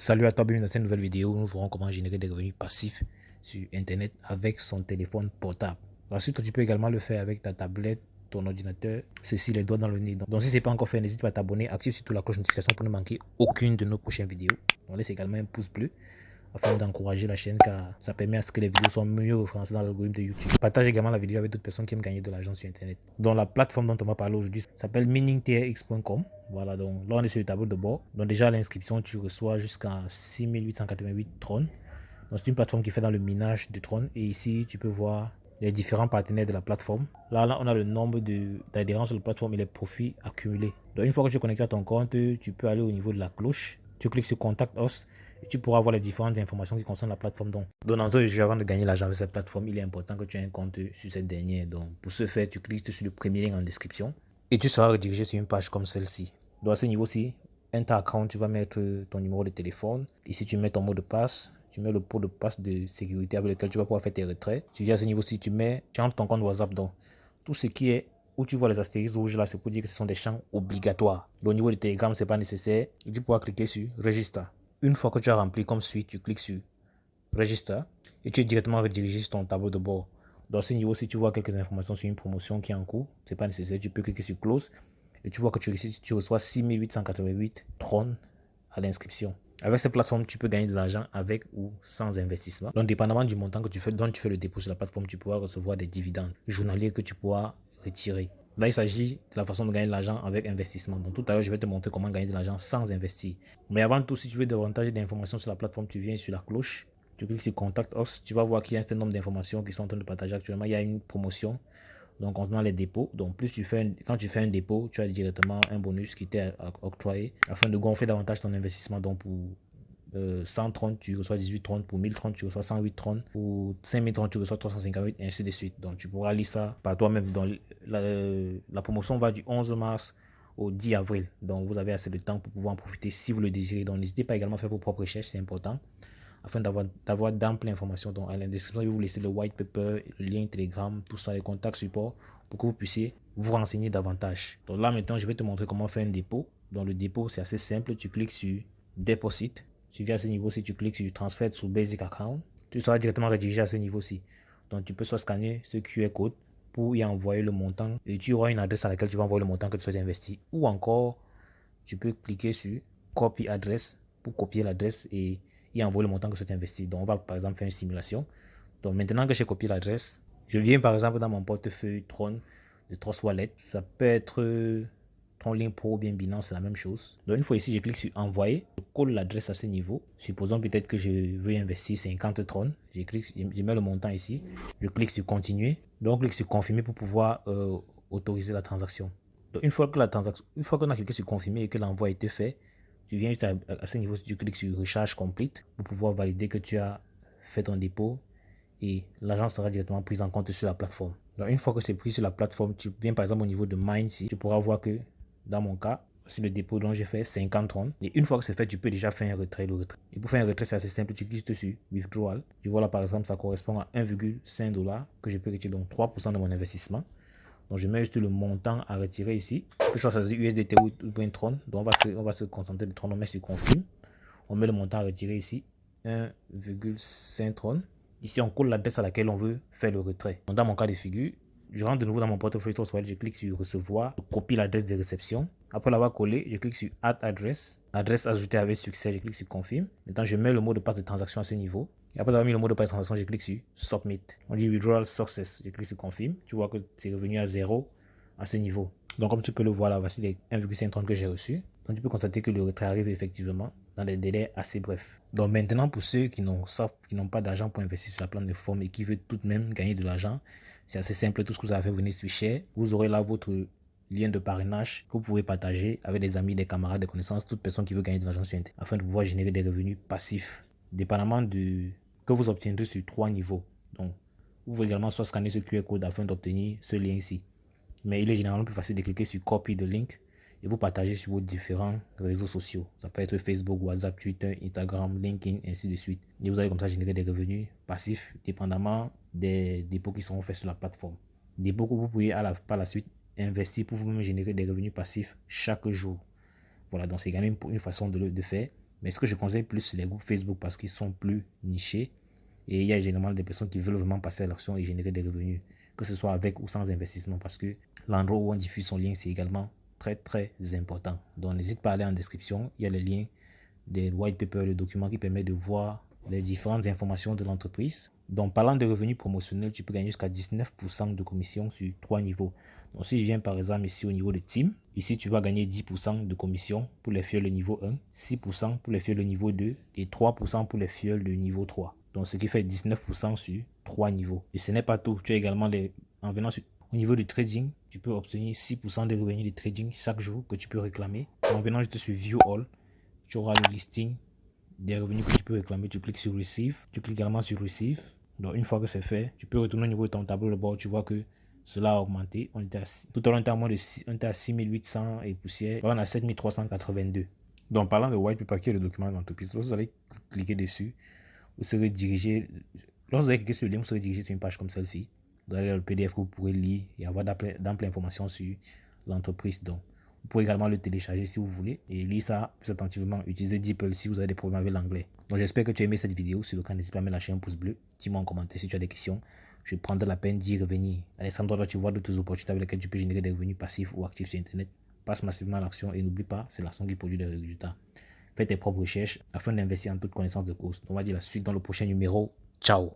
Salut à toi, bienvenue dans cette nouvelle vidéo où nous verrons comment générer des revenus passifs sur internet avec son téléphone portable. Ensuite, tu peux également le faire avec ta tablette, ton ordinateur, ceci les doigts dans le nez. Donc si ce n'est pas encore fait, n'hésite pas à t'abonner, active surtout la cloche de notification pour ne manquer aucune de nos prochaines vidéos. On laisse également un pouce bleu afin d'encourager la chaîne car ça permet à ce que les vidéos soient mieux référencées dans l'algorithme de YouTube. Partage également la vidéo avec d'autres personnes qui aiment gagner de l'argent sur internet. Donc la plateforme dont on va parler aujourd'hui s'appelle minningtrx.com. Voilà, donc là on est sur le tableau de bord. Donc déjà à l'inscription tu reçois jusqu'à 6888 trônes. Donc c'est une plateforme qui fait dans le minage de trônes et ici tu peux voir les différents partenaires de la plateforme. Là on a le nombre d'adhérents sur la plateforme et les profits accumulés. Donc une fois que tu es connecté à ton compte, tu peux aller au niveau de la cloche. Tu cliques sur Contact Us et tu pourras voir les différentes informations qui concernent la plateforme. Donc dans ce jeu, avant de gagner l'argent avec cette plateforme, il est important que tu aies un compte sur cette dernière. Donc pour ce faire, tu cliques sur le premier lien en description et tu seras redirigé sur une page comme celle-ci. Donc à ce niveau-ci, Enter Account, tu vas mettre ton numéro de téléphone. Ici, tu mets ton mot de passe. Tu mets le mot de passe de sécurité avec lequel tu vas pouvoir faire tes retraits. Tu viens à ce niveau-ci, tu entres ton compte WhatsApp. Donc tout ce qui est où tu vois les astérisques rouges là, c'est pour dire que ce sont des champs obligatoires. Donc, au niveau de Telegram, ce n'est pas nécessaire. Et tu pourras cliquer sur Register. Une fois que tu as rempli comme suit, tu cliques sur Register et tu es directement redirigé sur ton tableau de bord. Dans ce niveau, si tu vois quelques informations sur une promotion qui est en cours, ce n'est pas nécessaire. Tu peux cliquer sur Close et tu vois que tu reçois 6888 trônes à l'inscription. Avec cette plateforme, tu peux gagner de l'argent avec ou sans investissement. Donc, dépendamment du montant que tu fais, dont tu fais le dépôt sur la plateforme, tu pourras recevoir des dividendes journaliers que tu pourras retirer. Là, il s'agit de la façon de gagner de l'argent avec investissement. Donc, tout à l'heure, je vais te montrer comment gagner de l'argent sans investir. Mais avant tout, si tu veux davantage d'informations sur la plateforme, tu viens sur la cloche, tu cliques sur Contact Us, tu vas voir qu'il y a un certain nombre d'informations qui sont en train de partager actuellement. Il y a une promotion. Donc, concernant les dépôts, donc plus quand tu fais un dépôt, tu as directement un bonus qui t'est octroyé afin de gonfler davantage ton investissement. Donc, pour 130, tu reçois 18 30, pour 1030, tu reçois 108 30, pour 5030, tu reçois 358, et ainsi de suite. Donc, tu pourras lire ça par toi-même. Donc, la promotion va du 11 mars au 10 avril. Donc, vous avez assez de temps pour pouvoir en profiter si vous le désirez. Donc, n'hésitez pas également à faire vos propres recherches, c'est important, afin d'avoir d'amples informations. Donc, à la description, je vais vous laisser le white paper, le lien Telegram, tout ça, les contacts support, pour que vous puissiez vous renseigner davantage. Donc là, maintenant, je vais te montrer comment faire un dépôt. Donc, le dépôt, c'est assez simple. Tu cliques sur Deposit. Tu viens à ce niveau-ci, tu cliques sur Transfer sur Basic Account. Tu seras directement redirigé à ce niveau-ci. Donc, tu peux soit scanner ce QR code pour y envoyer le montant. Et tu auras une adresse à laquelle tu vas envoyer le montant que tu souhaites investir. Ou encore, tu peux cliquer sur Copy Address pour copier l'adresse et y envoyer le montant que tu souhaites investir. Donc, on va par exemple faire une simulation. Donc, maintenant que j'ai copié l'adresse, je viens par exemple dans mon portefeuille Tron de Trust Wallet. Ça peut être Tronlink Pro ou bien Binance, c'est la même chose. Donc, une fois ici, je clique sur Envoyer. Je colle l'adresse à ce niveau. Supposons peut-être que je veux investir 50 Tron. Je mets le montant ici. Je clique sur Continuer. Donc, je clique sur Confirmer pour pouvoir autoriser la transaction. Donc, une fois qu'on a cliqué sur Confirmer et que l'envoi a été fait, tu viens juste à ce niveau, tu cliques sur Recharge Complete pour pouvoir valider que tu as fait ton dépôt et l'argent sera directement pris en compte sur la plateforme. Donc, une fois que c'est pris sur la plateforme, tu viens par exemple au niveau de Mine ici, tu pourras voir que dans mon cas, sur le dépôt dont j'ai fait 50 trônes. Et une fois que c'est fait, tu peux déjà faire un retrait. Et pour faire un retrait, c'est assez simple. Tu cliques sur Withdrawal. Tu vois là, par exemple, ça correspond à 1,5 $ que je peux retirer, donc 3% de mon investissement. Donc, je mets juste le montant à retirer ici. Je peux choisir USDT ou Tron. Donc, on va se concentrer sur Tron. On met sur Confirm. On met le montant à retirer ici. 1,5 Tron. Ici, on colle l'adresse à laquelle on veut faire le retrait. Donc, dans mon cas de figure, je rentre de nouveau dans mon portefeuille Trust Wallet, je clique sur Recevoir, je copie l'adresse de réception. Après l'avoir collé, je clique sur Add Address. Adresse ajoutée avec succès, je clique sur Confirm. Maintenant, je mets le mot de passe de transaction à ce niveau. Et après avoir mis le mot de passe de transaction, je clique sur Submit. On dit Withdrawal Success. Je clique sur Confirm. Tu vois que c'est revenu à 0 à ce niveau. Donc, comme tu peux le voir là, voici les 1,5 que j'ai reçus. Donc, tu peux constater que le retrait arrive effectivement dans des délais assez brefs. Donc, maintenant, pour ceux qui n'ont pas d'argent pour investir sur la plateforme et qui veulent tout de même gagner de l'argent, c'est assez simple. Tout ce que vous avez fait, venez sur Share. Vous aurez là votre lien de parrainage que vous pouvez partager avec des amis, des camarades, des connaissances, toute personne qui veut gagner de l'argent sur Internet afin de pouvoir générer des revenus passifs, dépendamment de que vous obtiendrez sur 3 niveaux. Donc, vous pouvez également soit scanner ce QR code afin d'obtenir ce lien ici. Mais il est généralement plus facile de cliquer sur Copy the link et vous partagez sur vos différents réseaux sociaux. Ça peut être Facebook, WhatsApp, Twitter, Instagram, LinkedIn, ainsi de suite. Et vous allez comme ça générer des revenus passifs dépendamment des dépôts qui seront faits sur la plateforme. Dépôts que vous pouvez par la suite investir pour vous-même générer des revenus passifs chaque jour. Voilà, donc c'est également une façon de faire. Mais ce que je conseille plus, c'est les groupes Facebook parce qu'ils sont plus nichés. Et il y a généralement des personnes qui veulent vraiment passer à l'action et générer des revenus, que ce soit avec ou sans investissement, parce que l'endroit où on diffuse son lien, c'est également très très important. Donc n'hésite pas à aller en description, il y a les liens des white papers, le document qui permet de voir les différentes informations de l'entreprise. Donc parlant de revenus promotionnels, tu peux gagner jusqu'à 19% de commission sur 3 niveaux. Donc si je viens par exemple ici au niveau de team, ici tu vas gagner 10% de commission pour les fioles de niveau 1, 6% pour les fioles de niveau 2 et 3% pour les fioles de niveau 3. Donc ce qui fait 19% sur 3 niveaux. Et ce n'est pas tout, tu as également en venant au niveau du trading, tu peux obtenir 6% de revenus de trading chaque jour que tu peux réclamer. En venant juste sur View All, tu auras le listing des revenus que tu peux réclamer. Tu cliques sur Receive, tu cliques également sur Receive. Donc une fois que c'est fait, tu peux retourner au niveau de ton tableau de bord, tu vois que cela a augmenté. Tout à l'heure, on était à moins de 6800 et poussière. Là, on a 7382. Donc parlant de white paper, qui est le document de l'entreprise, lorsque vous allez cliquer dessus, vous serez dirigé, lorsque vous allez cliquer sur le lien, vous serez dirigé sur une page comme celle-ci. Vous allez le PDF que vous pourrez lire et avoir d'amples informations sur l'entreprise. Donc, vous pouvez également le télécharger si vous voulez et lire ça plus attentivement. Utilisez DeepL si vous avez des problèmes avec l'anglais. Donc, j'espère que tu as aimé cette vidéo. Si le cas, n'hésite pas à me lâcher un pouce bleu. Dis-moi en commentaire si tu as des questions. Je prendrai la peine d'y revenir. À l'extrême droite, tu vois d'autres opportunités avec lesquelles tu peux générer des revenus passifs ou actifs sur Internet. Passe massivement à l'action et n'oublie pas, c'est l'action qui produit des résultats. Fais tes propres recherches afin d'investir en toute connaissance de cause. On va dire la suite dans le prochain numéro. Ciao!